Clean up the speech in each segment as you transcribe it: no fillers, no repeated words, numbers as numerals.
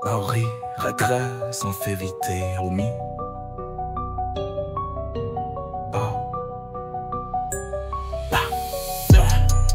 Henri régresse en vérité, homie.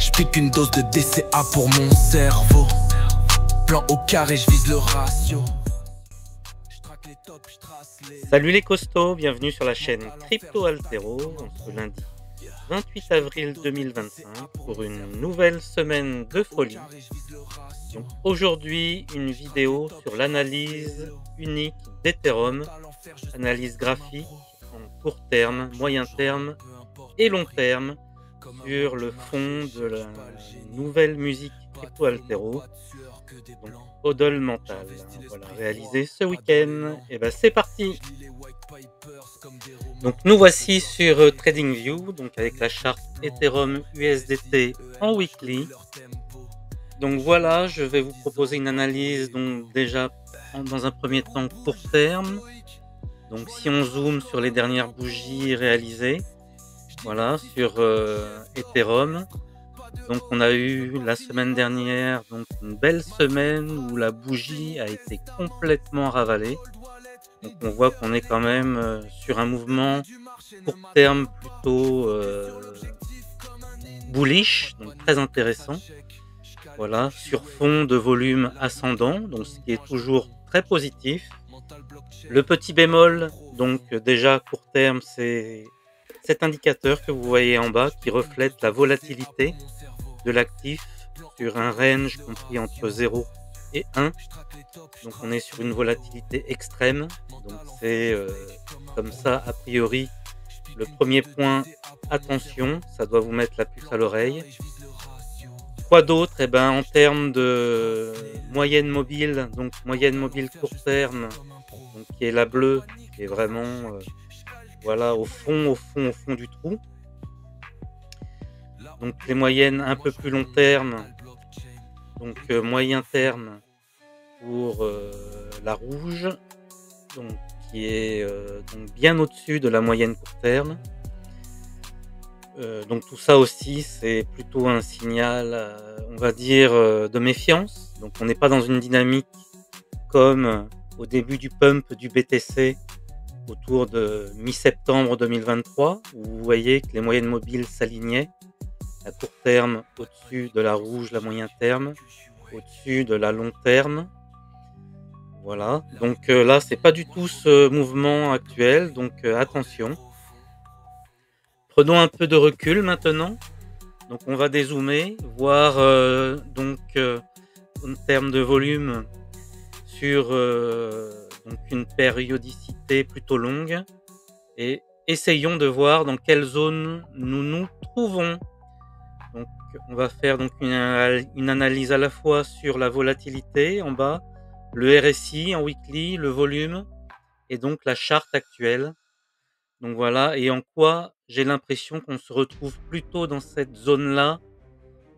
J'pique une dose de DCA pour mon cerveau. Plan au carré, j'vise le ratio. Salut les costauds, bienvenue sur la chaîne Crypto Altero, ce lundi 28 avril 2025 pour une nouvelle semaine de folie. Donc aujourd'hui, une vidéo sur l'analyse unique d'Ethereum, analyse graphique en court terme, moyen terme et long terme sur le fond de la nouvelle musique Crypto Altero, donc Hodl Mental, voilà, réalisé ce week-end. Et ben c'est parti. Donc nous voici sur TradingView, donc avec la charte Ethereum USDT en weekly. Donc voilà, je vais vous proposer une analyse donc déjà dans un premier temps court terme. Donc si on zoome sur les dernières bougies réalisées, voilà, sur Ethereum. Donc on a eu la semaine dernière donc une belle semaine où la bougie a été complètement ravalée. Donc on voit qu'on est quand même sur un mouvement court terme plutôt bullish, donc très intéressant. Voilà, sur fond de volume ascendant, donc ce qui est toujours très positif. Le petit bémol, donc déjà court terme, c'est cet indicateur que vous voyez en bas qui reflète la volatilité de l'actif sur un range compris entre 0 et 1. Donc on est sur une volatilité extrême. Donc c'est comme ça, a priori, le premier point, attention, ça doit vous mettre la puce à l'oreille. Quoi d'autre? Eh ben, en termes de moyenne mobile, donc moyenne mobile court terme, donc qui est la bleue, qui est vraiment voilà, au fond du trou. Donc les moyennes un peu plus long terme, donc moyen terme pour la rouge, donc qui est donc bien au-dessus de la moyenne court terme. Donc tout ça aussi c'est plutôt un signal, on va dire, de méfiance. Donc on n'est pas dans une dynamique comme au début du pump du BTC autour de mi-septembre 2023, où vous voyez que les moyennes mobiles s'alignaient à court terme au-dessus de la rouge, la moyen terme, au-dessus de la long terme. Voilà, donc là c'est pas du tout ce mouvement actuel, donc attention. Prenons un peu de recul maintenant. Donc on va dézoomer, voir donc en termes de volume sur donc une périodicité plutôt longue, et essayons de voir dans quelle zone nous nous trouvons. Donc on va faire donc une analyse à la fois sur la volatilité en bas, le RSI en weekly, le volume et donc la charte actuelle. Donc voilà, et en quoi j'ai l'impression qu'on se retrouve plutôt dans cette zone-là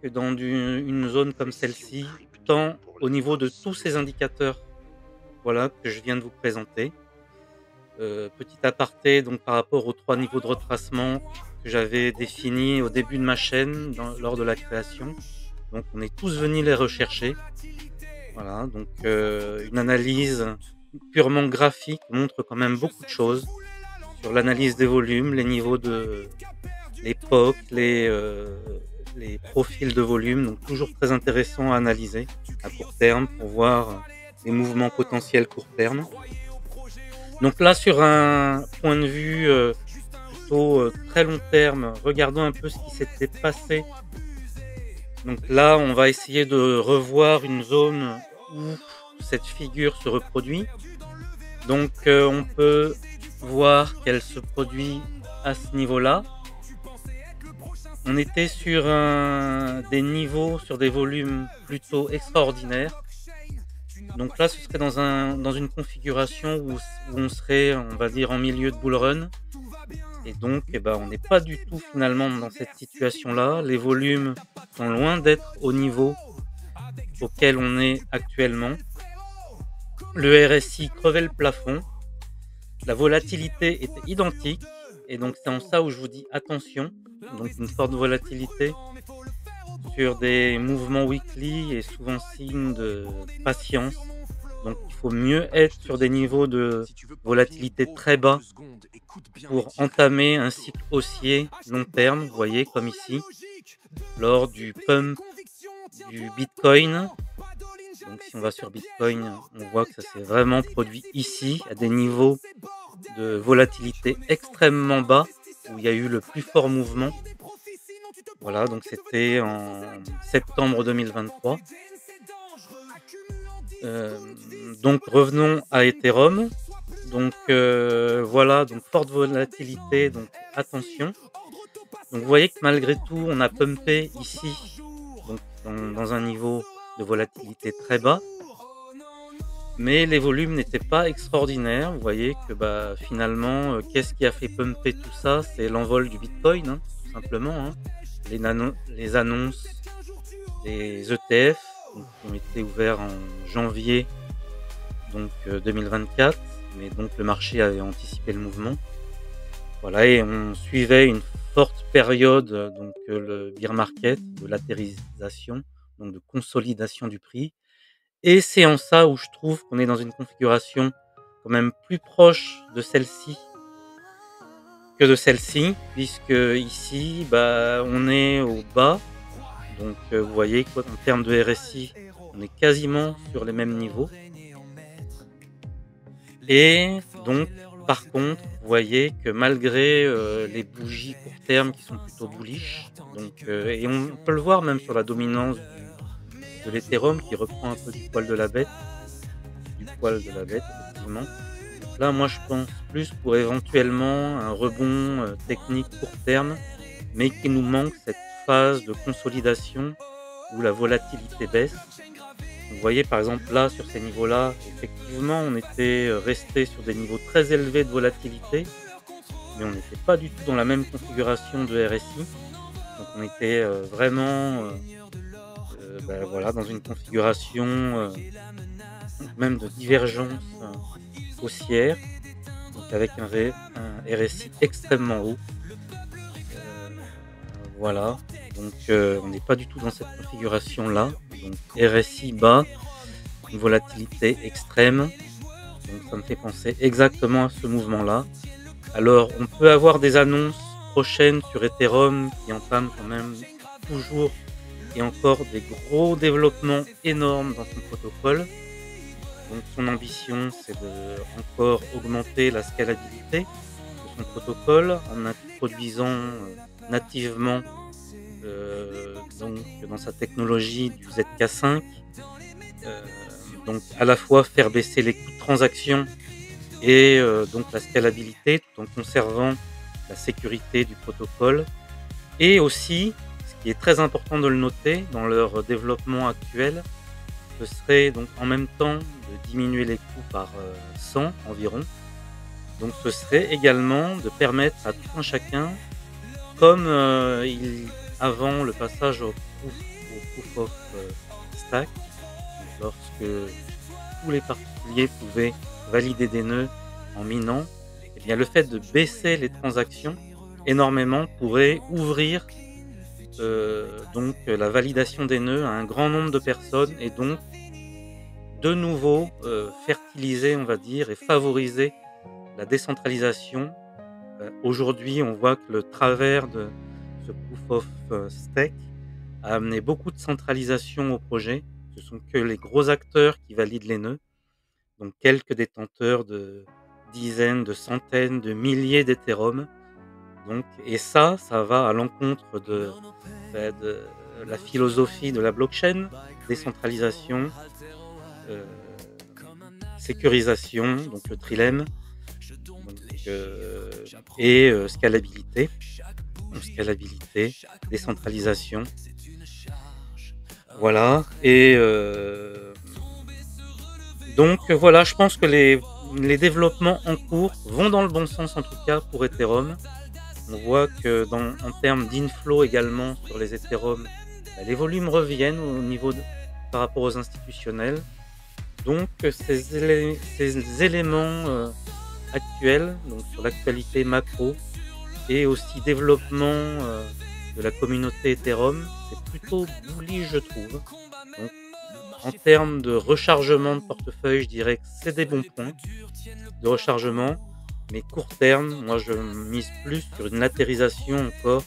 que dans une zone comme celle-ci, tant au niveau de tous ces indicateurs, voilà, que je viens de vous présenter. Petit aparté donc par rapport aux 3 niveaux de retracement que j'avais définis au début de ma chaîne lors de la création. Donc on est tous venus les rechercher. Voilà, donc une analyse purement graphique montre quand même beaucoup de choses sur l'analyse des volumes, les niveaux de l'époque, les profils de volume, donc toujours très intéressant à analyser à court terme pour voir les mouvements potentiels court terme. Donc là, sur un point de vue plutôt très long terme, regardons un peu ce qui s'était passé. Donc là, on va essayer de revoir une zone où cette figure se reproduit. Donc on peut voir qu'elle se produit à ce niveau-là. On était sur des niveaux, sur des volumes plutôt extraordinaires. Donc là, ce serait dans une configuration où on serait, on va dire, en milieu de bull run. Et donc, eh ben, on n'est pas du tout finalement dans cette situation-là. Les volumes sont loin d'être au niveau auquel on est actuellement. Le RSI crevait le plafond. La volatilité était identique. Et donc, c'est en ça où je vous dis attention. Donc, une forte volatilité sur des mouvements weekly est souvent signe de patience. Donc il faut mieux être sur des niveaux de volatilité très bas pour entamer un cycle haussier long terme, vous voyez comme ici, lors du pump du Bitcoin. Donc si on va sur Bitcoin, on voit que ça s'est vraiment produit ici, à des niveaux de volatilité extrêmement bas, où il y a eu le plus fort mouvement. Voilà, donc c'était en septembre 2023. Donc revenons à Ethereum. Donc voilà, donc forte volatilité, donc attention. Donc vous voyez que malgré tout, on a pumpé ici, donc dans un niveau de volatilité très bas. Mais les volumes n'étaient pas extraordinaires. Vous voyez que finalement, qu'est-ce qui a fait pumper tout ça? C'est l'envol du Bitcoin, hein, tout simplement. Hein. Les annonces des ETF donc, qui ont été ouverts en janvier donc, 2024. Mais donc le marché avait anticipé le mouvement. Voilà, et on suivait une forte période, donc le bear market, de latérisation, donc de consolidation du prix. Et c'est en ça où je trouve qu'on est dans une configuration quand même plus proche de celle-ci que de celle-ci, puisque ici, on est au bas. Donc vous voyez qu'en termes de RSI, on est quasiment sur les mêmes niveaux. Et donc, par contre, vous voyez que malgré les bougies court terme qui sont plutôt bullish, donc, et on peut le voir même sur la dominance de l'Ethereum qui reprend un peu du poil de la bête, effectivement. Donc là, moi, je pense plus pour éventuellement un rebond technique court terme, mais qui nous manque cette phase de consolidation où la volatilité baisse. Vous voyez par exemple là, sur ces niveaux-là, effectivement, on était resté sur des niveaux très élevés de volatilité, mais on n'était pas du tout dans la même configuration de RSI. Donc on était vraiment voilà, dans une configuration même de divergence haussière, donc avec un RSI extrêmement haut. Voilà, donc on n'est pas du tout dans cette configuration-là. Donc RSI bas, une volatilité extrême. Donc ça me fait penser exactement à ce mouvement-là. Alors on peut avoir des annonces prochaines sur Ethereum qui entament quand même toujours et encore des gros développements énormes dans son protocole. Donc son ambition, c'est de encore augmenter la scalabilité de son protocole en introduisant nativement donc dans sa technologie du ZK5, donc à la fois faire baisser les coûts de transaction et donc la scalabilité tout en conservant la sécurité du protocole, et aussi ce qui est très important de le noter dans leur développement actuel, ce serait donc en même temps de diminuer les coûts par 100 environ. Donc ce serait également de permettre à tout un chacun, comme avant le passage au proof of stack, lorsque tous les particuliers pouvaient valider des nœuds en minant, et bien le fait de baisser les transactions énormément pourrait ouvrir donc la validation des nœuds à un grand nombre de personnes, et donc de nouveau fertiliser, on va dire, et favoriser la décentralisation. Aujourd'hui, on voit que le travers de ce proof of stake a amené beaucoup de centralisation au projet. Ce sont que les gros acteurs qui valident les nœuds, donc quelques détenteurs de dizaines, de centaines, de milliers d'Ethereum. Donc, et ça va à l'encontre de la philosophie de la blockchain, décentralisation, sécurisation, donc le trilemme, donc, et scalabilité, décentralisation. Voilà, et donc voilà, je pense que les développements en cours vont dans le bon sens, en tout cas pour Ethereum. On voit que en termes d'inflow également sur les Ethereum, les volumes reviennent au niveau par rapport aux institutionnels. Donc ces éléments actuels, donc sur l'actualité macro et aussi développement de la communauté Ethereum, c'est plutôt bullish, je trouve. Donc En termes de rechargement de portefeuille, je dirais que c'est des bons points de rechargement, mais court terme, moi je mise plus sur une latérisation encore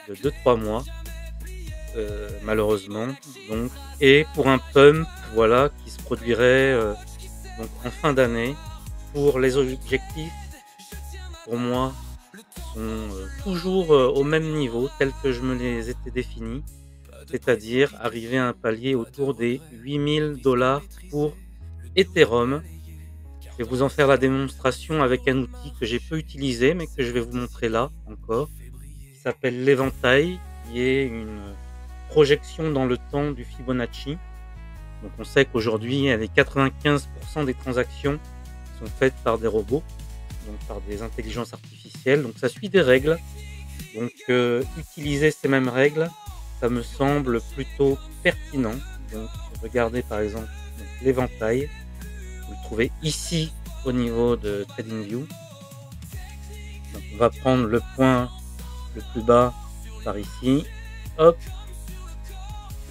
de 2-3 mois, malheureusement. Donc, et pour un pump, voilà, qui se produirait donc en fin d'année. Pour les objectifs, pour moi, sont toujours au même niveau, tel que je me les étais définis, c'est-à-dire arriver à un palier autour des 8 000 $ pour Ethereum. Je vais vous en faire la démonstration avec un outil que j'ai peu utilisé, mais que je vais vous montrer là encore, qui s'appelle l'éventail, qui est une projection dans le temps du Fibonacci. Donc on sait qu'aujourd'hui, les 95% des transactions sont faites par des robots, donc par des intelligences artificielles, donc ça suit des règles. Donc utiliser ces mêmes règles, ça me semble plutôt pertinent. Donc regardez par exemple l'éventail, vous le trouvez ici au niveau de TradingView. Donc on va prendre le point le plus bas par ici, hop,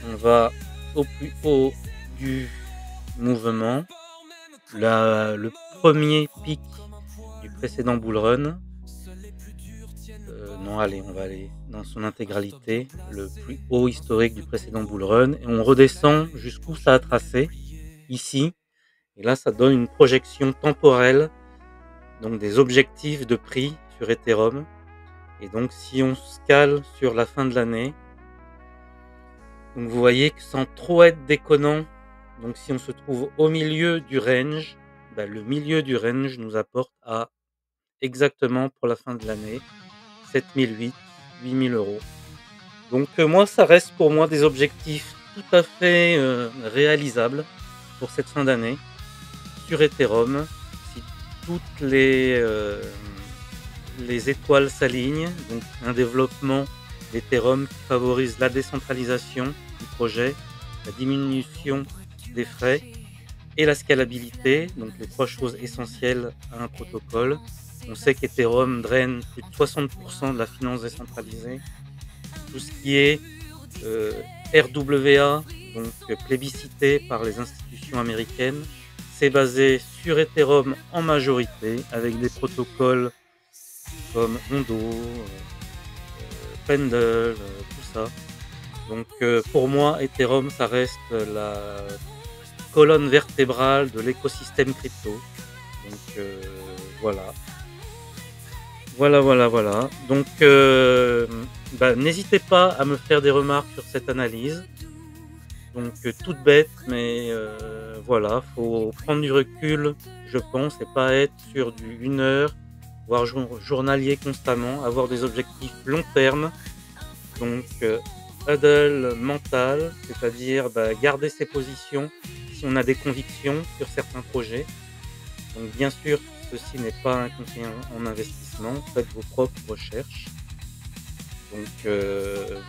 on va au plus haut du mouvement, le premier pic du précédent bull run. Non, allez, on va aller dans son intégralité, le plus haut historique du précédent bull run, et on redescend jusqu'où ça a tracé, ici, et là ça donne une projection temporelle, donc des objectifs de prix sur Ethereum. Et donc si on se cale sur la fin de l'année, donc vous voyez que sans trop être déconnant, donc si on se trouve au milieu du range, le milieu du range nous apporte à exactement pour la fin de l'année 7008, 8000 €. Donc moi ça reste pour moi des objectifs tout à fait réalisables pour cette fin d'année sur Ethereum, si toutes les étoiles s'alignent, donc un développement d'Ethereum qui favorise la décentralisation du projet, la diminution des frais et la scalabilité, donc les trois choses essentielles à un protocole. On sait qu'Ethereum draine plus de 60% de la finance décentralisée. Tout ce qui est RWA, donc plébiscité par les institutions américaines, c'est basé sur Ethereum en majorité, avec des protocoles comme Ondo, Pendle, tout ça. Donc pour moi, Ethereum, ça reste la colonne vertébrale de l'écosystème crypto. Donc voilà. Voilà. Donc n'hésitez pas à me faire des remarques sur cette analyse. Donc toute bête, mais voilà, faut prendre du recul, je pense, et pas être sur du 1 heure, voire journalier constamment, avoir des objectifs long terme. Donc huddle mental, c'est-à-dire garder ses positions si on a des convictions sur certains projets. Donc bien sûr, ceci n'est pas un conseil en investissement, faites vos propres recherches. Donc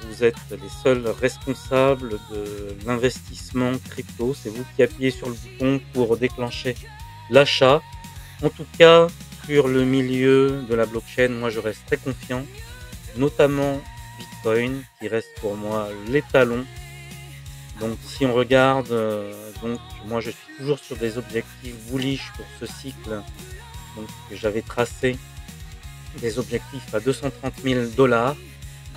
vous êtes les seuls responsables de l'investissement crypto, c'est vous qui appuyez sur le bouton pour déclencher l'achat. En tout cas, sur le milieu de la blockchain, moi je reste très confiant, notamment Bitcoin, qui reste pour moi l'étalon. Donc si on regarde, donc moi je suis toujours sur des objectifs bullish pour ce cycle. Donc j'avais tracé des objectifs à 230 000 $.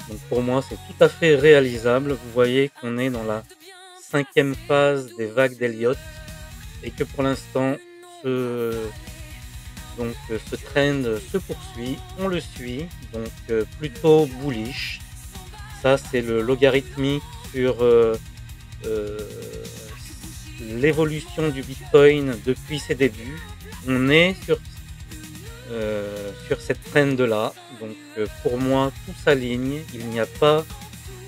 Donc pour moi c'est tout à fait réalisable. Vous voyez qu'on est dans la 5e phase des vagues d'Elliott et que pour l'instant ce trend se poursuit, on le suit, donc plutôt bullish. Ça c'est le logarithmique sur l'évolution du Bitcoin depuis ses débuts. On est sur cette trend là, donc pour moi tout s'aligne, il n'y a pas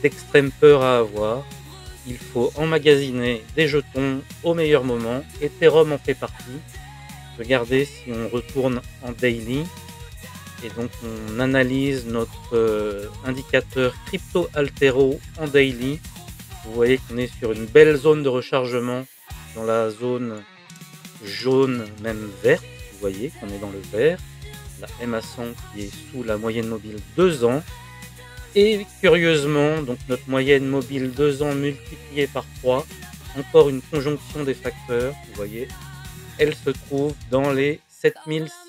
d'extrême peur à avoir, il faut emmagasiner des jetons au meilleur moment, Ethereum en fait partie. Regardez si on retourne en daily et donc on analyse notre indicateur crypto altero en daily. Vous voyez qu'on est sur une belle zone de rechargement dans la zone jaune, même verte. Vous voyez qu'on est dans le vert, la MA100 qui est sous la moyenne mobile 2 ans. Et curieusement, donc notre moyenne mobile 2 ans multipliée par 3 encore une conjonction des facteurs, vous voyez, elle se trouve dans les 7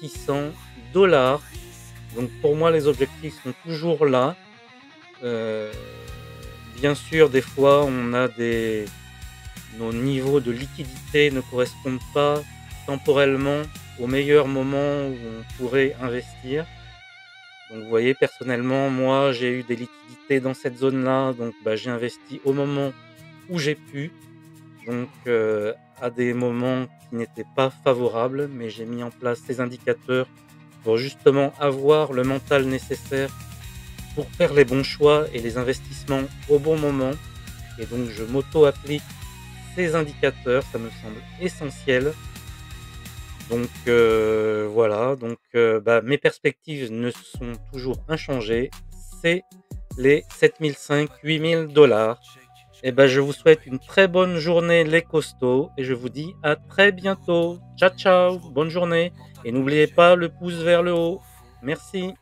600 $. Donc pour moi, les objectifs sont toujours là. Heu, Bien sûr, des fois, nos niveaux de liquidité ne correspondent pas temporellement au meilleur moment où on pourrait investir. Donc vous voyez, personnellement, moi, j'ai eu des liquidités dans cette zone-là, donc bah, j'ai investi au moment où j'ai pu, donc à des moments qui n'étaient pas favorables, mais j'ai mis en place ces indicateurs pour justement avoir le mental nécessaire pour faire les bons choix et les investissements au bon moment. Et donc je m'auto-applique ces indicateurs, ça me semble essentiel. Donc voilà, donc bah, mes perspectives ne sont toujours inchangées. C'est les 7 500 $, 8 000 $. Et ben je vous souhaite une très bonne journée les costauds et je vous dis à très bientôt. Ciao, ciao, bonne journée et n'oubliez pas le pouce vers le haut. Merci.